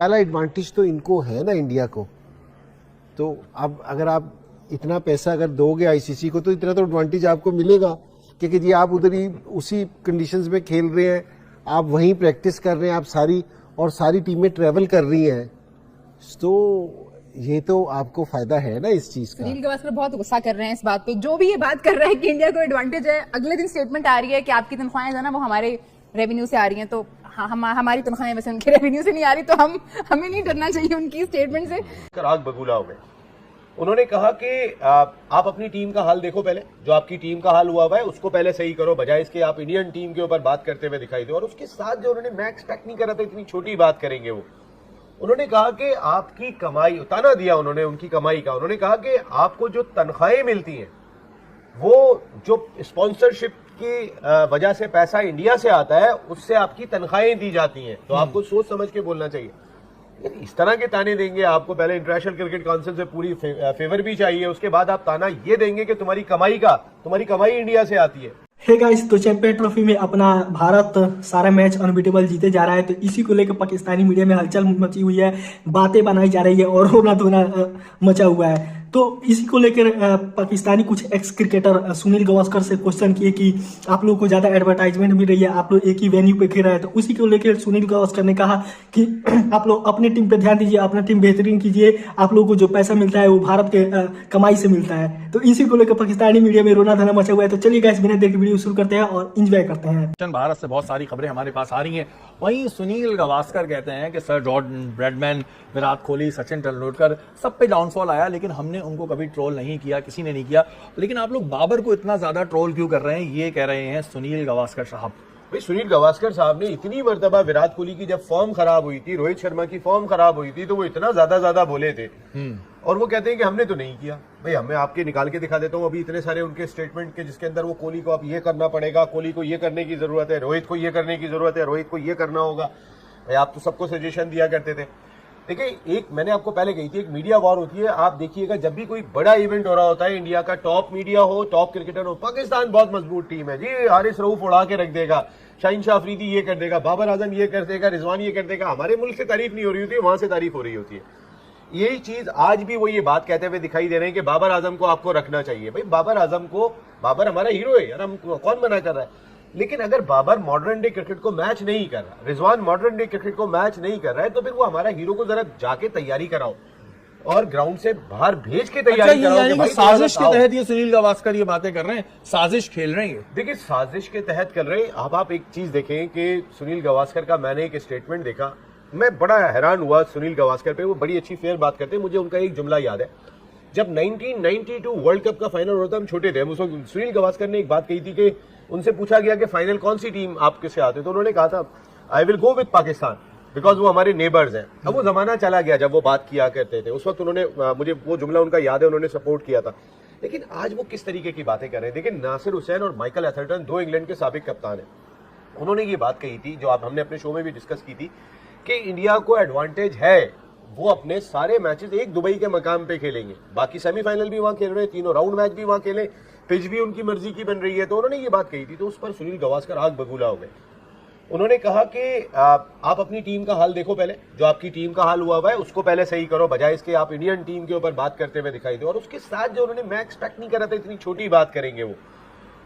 पहला एडवांटेज तो इनको है ना इंडिया को। तो अब अगर आप इतना पैसा अगर दोगे आईसीसी को तो इतना तो एडवांटेज आपको मिलेगा, क्योंकि जी आप उधर ही उसी कंडीशंस में खेल रहे हैं, आप वहीं प्रैक्टिस कर रहे हैं, आप सारी टीमें ट्रेवल कर रही हैं, तो ये तो आपको फायदा है ना इस चीज का। सुनील गावस्कर बहुत गुस्सा कर रहे हैं इस बात पे, जो भी ये बात कर रहा है कि इंडिया को एडवांटेज है। अगले दिन स्टेटमेंट आ रही है कि आपकी तनख्वाहें जो है ना वो हमारे रेवेन्यू से आ रही हैं, तो हमारी तनख्वाहें वैसे उनके रेवेन्यू से नहीं आ रही, तो हमें नहीं डरना चाहिए उनकी स्टेटमेंट से। आग बबूला हो गए। उन्होंने कहा कि आप अपनी टीम का हाल देखो, पहले जो आपकी टीम का हाल हुआ है उसको पहले सही करो, बजाय इसके आप इंडियन टीम के ऊपर बात करते हुए दिखाई दो। और उसके साथ जो उन्होंने, मैं एक्सपेक्ट नहीं कर रहा था इतनी छोटी बात करेंगे वो, उन्होंने कहा कि आपकी कमाई, ताना दिया उन्होंने उनकी कमाई का। उन्होंने कहा कि आपको जो तनख्वाहें मिलती हैं वो जो स्पॉन्सरशिप की वजह से पैसा इंडिया से आता है उससे आपकी तनख्वाहें दी जाती हैं, तो आपको सोच समझ के बोलना चाहिए। इस तरह के ताने देंगे आपको, पहले इंटरनेशनल क्रिकेट काउंसिल से पूरी फेवर भी चाहिए, उसके बाद आप ताना ये देंगे कि तुम्हारी कमाई इंडिया से आती है। हे गाइस, तो चैंपियन ट्रॉफी में अपना भारत सारा मैच अनबीटेबल जीते जा रहा है, तो इसी को लेकर पाकिस्तानी मीडिया में हलचल मची हुई है, बातें बनाई जा रही है और रोना धोना मचा हुआ है। तो इसी को लेकर पाकिस्तानी कुछ एक्स क्रिकेटर सुनील गावस्कर से क्वेश्चन किए कि आप लोगों को ज्यादा एडवर्टाइजमेंट मिल रही है, आप लोग एक ही वेन्यू पे खेल रहे हैं। तो उसी को लेकर सुनील गावस्कर ने कहा कि आप लोग अपनी टीम पे ध्यान दीजिए, अपना टीम बेहतरीन कीजिए, आप लोगों को जो पैसा मिलता है वो भारत के कमाई से मिलता है। तो इसी को लेकर पाकिस्तानी मीडिया में रोना धोना मचा हुआ है। तो चलिए गाइस, बिना देर के वीडियो शुरू करते हैं और एंजॉय करते हैं। भारत से बहुत सारी खबरें हमारे पास आ रही हैं। वहीं सुनील गावस्कर कहते हैं कि sir Jordan Bradman, Virat Kohli, Sachin Tendulkar, सब पे डाउनफॉल आया, लेकिन हमने उनको कभी ट्रोल नहीं किया, किसी ने नहीं किया। लेकिन आप लोग बाबर को इतना ज्यादा ट्रोल क्यों कर रहे हैं, ये कह रहे हैं सुनील गावस्कर साहब। भाई सुनील गावस्कर साहब ने इतनी मर्तबा विराट कोहली की जब फॉर्म खराब हुई थी, रोहित शर्मा की फॉर्म खराब हुई थी, तो वो इतना ज्यादा बोले थे, और वो कहते हैं कि हमने तो नहीं किया। भाई हमें आपके निकाल के दिखा देता हूँ अभी इतने सारे उनके स्टेटमेंट के, जिसके अंदर वो कोहली को अब ये करना पड़ेगा, कोहली को ये करने की जरूरत है, रोहित को ये करने की जरूरत है, रोहित को ये करना होगा। भाई आप तो सबको सजेशन दिया करते थे। देखिए, एक मैंने आपको पहले कही थी, एक मीडिया वॉर होती है। आप देखिएगा जब भी कोई बड़ा इवेंट हो रहा होता है, इंडिया का टॉप मीडिया हो, टॉप क्रिकेटर हो, पाकिस्तान बहुत मजबूत टीम है जी, हारिस रऊफ उड़ा के रख देगा, शाहीन शाह अफरीदी ये कर देगा, बाबर आजम ये कर देगा, रिजवान ये कर देगा। हमारे मुल्क से तारीफ नहीं हो रही होती है, वहां से तारीफ हो रही होती है। यही चीज आज भी वो ये बात कहते हुए दिखाई दे रहे हैं कि बाबर आजम को आपको रखना चाहिए। भाई बाबर हमारा हीरो है यार, हम कौन मना कर रहा है। लेकिन अगर बाबर मॉडर्न डे क्रिकेट को मैच नहीं कर रहा, रिजवान मॉडर्न डे क्रिकेट को मैच नहीं कर रहा है, तो फिर वो हमारा हीरो को जरा जाके तैयारी कराओ और ग्राउंड से बाहर भेज के तैयारी कराओ। यानी कि साजिश के तहत ये सुनील गावस्कर ये बातें कर रहे हैं, साजिश खेल रहे हैं। देखिए, साजिश के तहत कर रहे हैं। अब आप एक चीज देखें कि सुनील गावस्कर का मैंने एक स्टेटमेंट देखा, मैं बड़ा हैरान हुआ सुनील गावस्कर पे। वो बड़ी अच्छी फेयर बात करते हैं। मुझे उनका एक जुमला याद है, जब 1992 वर्ल्ड कप का फाइनल होता, हम छोटे थे, उस वक्त सुनील गावस्कर ने एक बात कही थी कि उनसे पूछा गया कि फाइनल कौन सी टीम आपके से आते, तो उन्होंने कहा था I will go with Pakistan because वो हमारे नेबर्स हैं। अब वो जमाना चला गया जब वो बात किया करते थे, उस वक्त उन्होंने, मुझे वो जुमला उनका याद है, उन्होंने सपोर्ट किया था। लेकिन आज वो किस तरीके की बातें कर रहे हैं। देखिए, नासिर हुसैन और माइकल एथरटन दो इंग्लैंड के साबिक कप्तान हैं। उन्होंने ये बात कही थी, जो आप हमने अपने शो में भी डिस्कस की थी, कि इंडिया को एडवांटेज है, वो अपने सारे मैचेस एक दुबई के मकाम पे खेलेंगे, बाकी सेमीफाइनल भी वहां खेल रहे हैं, तीनों राउंड मैच भी वहां खेलें, पिच भी उनकी मर्जी की बन रही है। तो उन्होंने ये बात कही थी, तो उस पर सुनील गावस्कर आग बबूला हो गए। उन्होंने कहा कि आप अपनी टीम का हाल देखो, पहले जो आपकी टीम का हाल हुआ है उसको पहले सही करो, बजाय इसके आप इंडियन टीम के ऊपर बात करते हुए दिखाई दो। और उसके साथ जो उन्होंने, मैं एक्सपेक्ट नहीं कर रहा था इतनी छोटी बात करेंगे वो,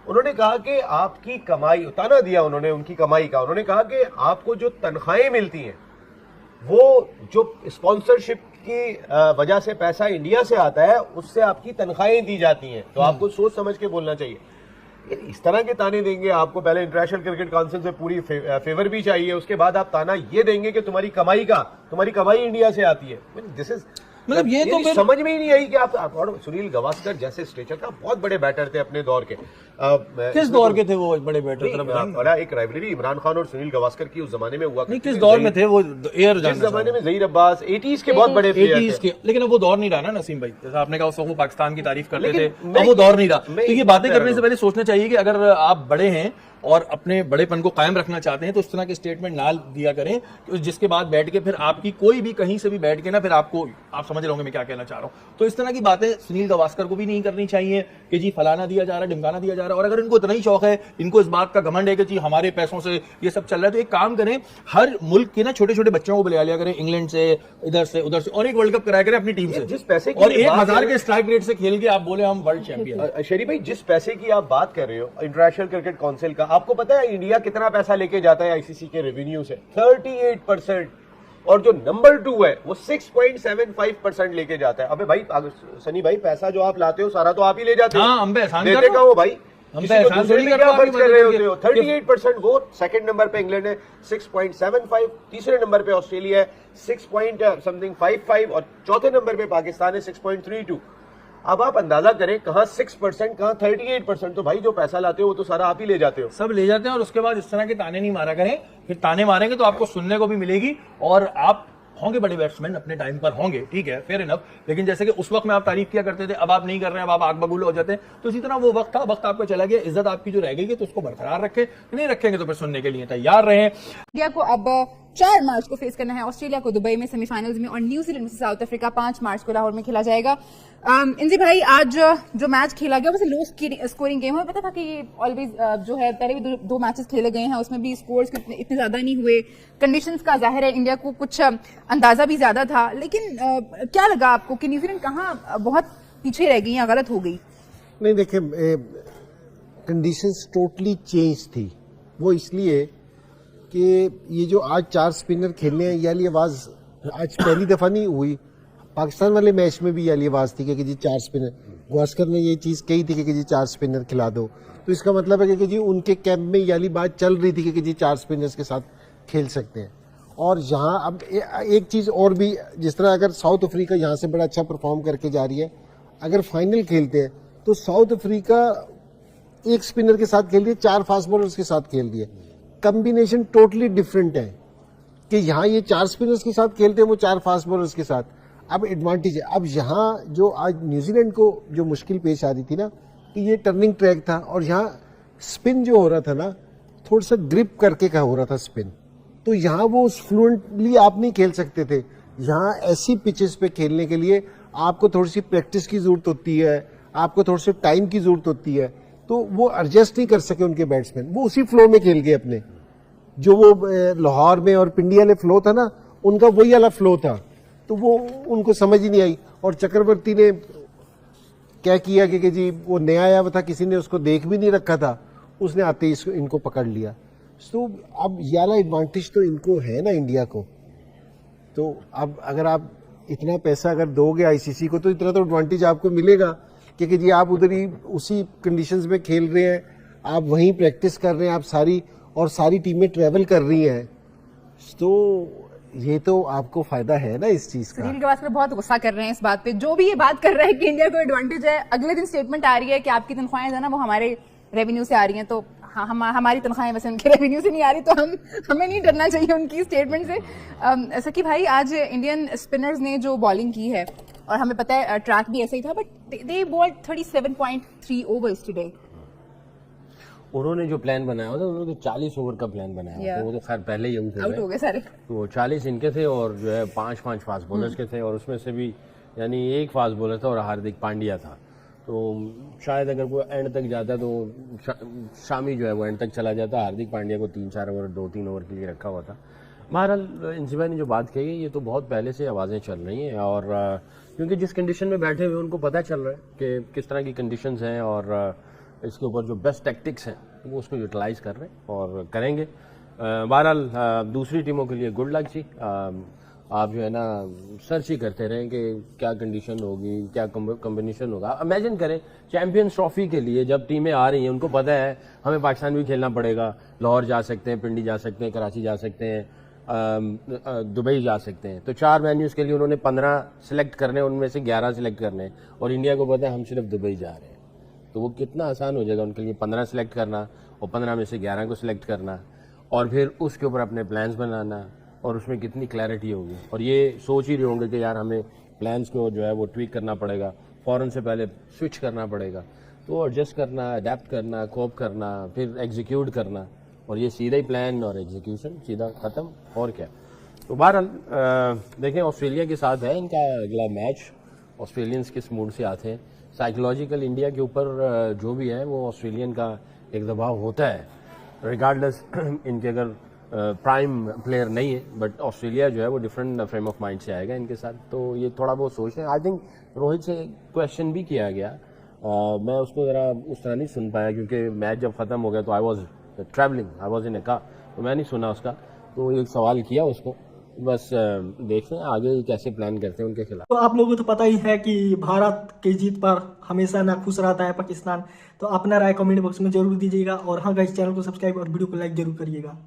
उन्होंने कहा कि आपकी कमाई, ताना दिया उन्होंने उनकी कमाई का। उन्होंने कहा कि आपको जो तनख्वाहें मिलती हैं वो जो स्पॉन्सरशिप की वजह से पैसा इंडिया से आता है उससे आपकी तनख्वाहें दी जाती हैं, तो आपको सोच समझ के बोलना चाहिए। इस तरह के ताने देंगे आपको, पहले इंटरनेशनल क्रिकेट काउंसिल से पूरी फेवर भी चाहिए, उसके बाद आप ताना ये देंगे कि तुम्हारी कमाई इंडिया से आती है। दिस इज मतलब ये तो समझ में ही नहीं आई कि आप और सुनील गावस्कर जैसे स्टेचर का बहुत बड़े बैटर थे अपने दौर के। किस दौर के थे वो बड़े बैटर? बड़ा एक राइवलरी इमरान खान और सुनील गावस्कर की उस जमाने में हुआ। नहीं, किस दौर में थे वो? एयर जिस जमाने में ज़हीर अब्बास 80s के बहुत बड़े प्लेयर थे। लेकिन अब वो दौर नहीं रहा ना नसीम भाई, जैसा आपने कहा उस वक्त वो पाकिस्तान की तारीफ करते थे, अब वो दौर नहीं रहा। तो ये बातें करने से पहले सोचना चाहिए कि अगर आप बड़े हैं और अपने बड़ेपन को कायम रखना चाहते हैं तो इस तरह के स्टेटमेंट ना दिया करें, जिसके बाद बैठ के फिर आपकी कोई भी कहीं से भी बैठ के ना, फिर आप समझ रहे होंगे मैं क्या कहना चाह रहा हूं। तो इस तरह की बातें सुनील गावस्कर को भी नहीं करनी चाहिए कि जी फलाना दिया जा रहा है, ढिमकाना दिया जा रहा है। रहा है। और अगर इनको इतना ही शौक है, इनको इस बात का घमंड है कि जी हमारे पैसों से ये सब चल रहा है, तो एक काम करें, हर मुल्क के ना छोटे छोटे बच्चों को बुला लिया करें, इंग्लैंड से, इधर से, उधर से, और एक वर्ल्ड कप कराया करें अपनी टीम से, जिस पैसे की और ये बात 1000 के स्ट्राइक रेट से खेल के आप बोले हम वर्ल्ड चैंपियन। शरीफ भाई, जिस पैसे की आप बात कर रहे हो इंटरनेशनल क्रिकेट काउंसिल का, आपको पता है इंडिया कितना पैसा लेके जाता है आईसीसी के रेवेन्यू से? 38%। और जो नंबर 2 है वो 6.75% लेके जाता है। अबे भाई सनी भाई, पैसा जो आप लाते हो सारा तो आप ही ले जाते हो। हाँ, हम पे एहसान देते कर दो। कहाँ हो भाई? हम किसी पे को एहसान दूसरे थोड़ी में कर क्या दो, खर्च आपकी कर रहे मदद होते हो? 38% वो, सेकंड नंबर पे इंग्लैंड है 6.75, तीसरे नंबर पे ऑस्ट्रेलिया है 6.55 और चौथे नंबर पे पाकिस्तान है 6.32। अब आप अंदाजा करें, कहां 6%, कहां 38%। तो भाई जो पैसा लाते हो वो तो सारा आप ही ले जाते हो। सब ले जाते हैं, और उसके बाद इस तरह के ताने नहीं मारा करें। फिर ताने मारेंगे तो आपको सुनने को भी मिलेगी, और आप होंगे बड़े बैट्समैन, अपने टाइम पर होंगे, ठीक है, फेयर इनफ। लेकिन जैसे कि उस वक्त में आप तारीफ किया करते थे, अब आप नहीं कर रहे हैं, अब आप आग बबूल हो जाते हैं, तो इसी तरह वो वक्त था, वक्त आपका चला गया। इज्जत आपकी जो रह गई है तो उसको बरकरार रखें, नहीं रखेंगे तो फिर सुनने के लिए तैयार रहें। इंडिया को अब 4 मार्च को फेस करना है ऑस्ट्रेलिया को दुबई में सेमीफाइनल्स में, और न्यूजीलैंड से साउथ अफ्रीका 5 मार्च को लाहौर में खेला जाएगा। इंजी भाई, आज जो मैच खेला गया वैसे लो स्कोरिंग गेम है। पता था कि ये ऑलवेज जो है, पहले भी दो मैचेस खेले गए हैं, उसमें भी स्कोर्स इतने ज्यादा नहीं हुए। कंडीशंस का जाहिर है इंडिया को कुछ अंदाजा भी ज्यादा था, लेकिन क्या लगा आपको कि न्यूजीलैंड कहाँ बहुत पीछे रह गई या गलत हो गई? नहीं, देखिए, कंडीशंस टोटली चेंज थी। वो इसलिए कि ये जो आज 4 स्पिनर खेलने हैं, ये वाली आवाज आज पहली दफा नहीं हुई। पाकिस्तान वाले मैच में भी ये वाली आवाज थी कि जी 4 स्पिनर, गावस्कर ने ये चीज कही थी कि जी 4 स्पिनर खिला दो। तो इसका मतलब है कि जी उनके कैंप में ये वाली बात चल रही थी कि जी 4 स्पिनर्स के साथ खेल सकते हैं। और यहाँ अब एक चीज और भी, जिस तरह अगर साउथ अफ्रीका यहाँ से बड़ा अच्छा परफॉर्म करके जा रही है, अगर फाइनल खेलते हैं तो साउथ अफ्रीका एक स्पिनर के साथ खेल रही है, 4 फास्ट बॉलर्स के साथ खेल रही है। कॉम्बिनेशन टोटली डिफरेंट है कि यहाँ ये 4 स्पिनर्स के साथ खेलते हैं, वो 4 फास्ट बॉलर्स के साथ। अब एडवांटेज है। अब यहाँ जो आज न्यूजीलैंड को जो मुश्किल पेश आ रही थी ना, कि ये टर्निंग ट्रैक था, और यहाँ स्पिन जो हो रहा था ना, थोड़ा सा ग्रिप करके का हो रहा था स्पिन, तो यहाँ वो फ्लुएंटली आप नहीं खेल सकते थे। यहाँ ऐसी पिचेस पे खेलने के लिए आपको थोड़ी सी प्रैक्टिस की जरूरत होती है, आपको थोड़ी सी टाइम की जरूरत होती है। तो वो एडजस्ट नहीं कर सके उनके बैट्समैन, वो उसी फ्लो में खेल गए अपने। जो वो लाहौर में और पिंडी वाले फ्लो था ना, उनका वही वाला फ्लो था, तो वो उनको समझ ही नहीं आई। और चक्रवर्ती ने क्या किया कि जी वो नया आया हुआ था, किसी ने उसको देख भी नहीं रखा था, उसने आते ही इनको पकड़ लिया। तो अब ये वाला एडवांटेज तो इनको है ना इंडिया को। तो अब अगर आप इतना पैसा अगर दोगे आईसीसी को, तो इतना तो एडवांटेज आपको मिलेगा कि जी आप उधर ही उसी कंडीशंस में खेल रहे हैं, आप वहीं प्रैक्टिस कर रहे हैं, आप सारी टीमें ट्रैवल कर रही हैं। तो ये तो आपको फायदा है ना इस चीज का। सुनील गावस्कर बहुत गुस्सा कर रहे हैं इस बात पे। जो भी ये बात कर रहा है कि इंडिया को एडवांटेज है, अगले दिन स्टेटमेंट आ रही है कि आपकी तनख्वाहें है ना वो हमारे रेवेन्यू से आ रही हैं। तो हमारी तनख्वाहें वैसे उनके रेवेन्यू से नहीं आ रही, तो हमें नहीं डरना चाहिए उनकी स्टेटमेंट से। सकी भाई, आज इंडियन स्पिनर्स ने जो बॉलिंग की है, और हमें पता है ट्रैक भी ऐसा ही था, but they bowled 37.3 overs today. उन्होंने जो प्लान बनाया था, उन्होंने तो 40 ओवर का प्लान बनाया था, वो तो खैर पहले ही आउट हो गए सारे। तो 40 इनके थे, और जो है 5 फास्ट बॉलर्स के थे, और उसमें से भी यानी एक फास्ट बॉलर था और हार्दिक पांड्या था। तो शायद अगर वो एंड तक जाता तो शामी जो है वो एंड तक चला जाता। हार्दिक पांड्या को 3-4 ओवर 2-3 ओवर के लिए रखा हुआ था। बहरहाल इंसिबा ने जो बात कही है, ये तो बहुत पहले से आवाज़ें चल रही हैं, और क्योंकि जिस कंडीशन में बैठे हुए उनको पता चल रहा है कि किस तरह की कंडीशंस हैं, और इसके ऊपर जो बेस्ट टैक्टिक्स हैं वो उसको यूटिलाइज कर रहे हैं और करेंगे। बहरहाल दूसरी टीमों के लिए गुड लक जी। आप जो है ना सर्च ही करते रहें कि क्या कंडीशन होगी, क्या कॉम्बिनेशन होगा। इमेजिन करें चैंपियंस ट्रॉफी के लिए जब टीमें आ रही हैं, उनको पता है हमें पाकिस्तान भी खेलना पड़ेगा, लाहौर जा सकते हैं, पिंडी जा सकते हैं, कराची जा सकते हैं, दुबई जा सकते हैं। तो 4 वेन्यूज़ के लिए उन्होंने 15 सिलेक्ट करने, उनमें से 11 सिलेक्ट करने, और इंडिया को पता है हम सिर्फ दुबई जा रहे हैं। तो वो कितना आसान हो जाएगा उनके लिए 15 सिलेक्ट करना, और 15 में से 11 को सिलेक्ट करना, और फिर उसके ऊपर अपने प्लान्स बनाना, और उसमें कितनी क्लैरिटी होगी। और ये सोच ही रहे होंगे कि यार हमें प्लान्स को जो है वो ट्वीक करना पड़ेगा, फ़ौरन से पहले स्विच करना पड़ेगा। तो एडजस्ट करना, अडेप्ट करना, कोप करना, फिर एग्जीक्यूट करना, और ये सीधा ही प्लान और एग्जीक्यूशन सीधा ख़त्म, और क्या। तो बहरहाल देखें ऑस्ट्रेलिया के साथ है इनका अगला मैच। ऑस्ट्रेलियंस किस मूड से आते हैं साइकोलॉजिकल इंडिया के ऊपर जो भी है वो ऑस्ट्रेलियन का एक दबाव होता है, रिगार्डलेस इनके अगर प्राइम प्लेयर नहीं है, बट ऑस्ट्रेलिया जो है वो डिफरेंट फ्रेम ऑफ माइंड से आएगा इनके साथ, तो ये थोड़ा बहुत सोच रहे हैं। आई थिंक रोहित से क्वेश्चन भी किया गया, मैं उसको ज़रा उस तरह नहीं सुन पाया क्योंकि मैच जब ख़त्म हो गया तो I was travelling, I was in A car, तो मैं नहीं सुना उसका। तो एक सवाल किया उसको, बस देखते हैं आगे कैसे प्लान करते हैं उनके खिलाफ। तो आप लोगों को तो पता ही है कि भारत की जीत पर हमेशा नाखुश रहता है पाकिस्तान। तो अपना राय कमेंट बॉक्स में जरूर दीजिएगा और हाँ गाइस, चैनल को सब्सक्राइब और वीडियो को लाइक जरूर करिएगा।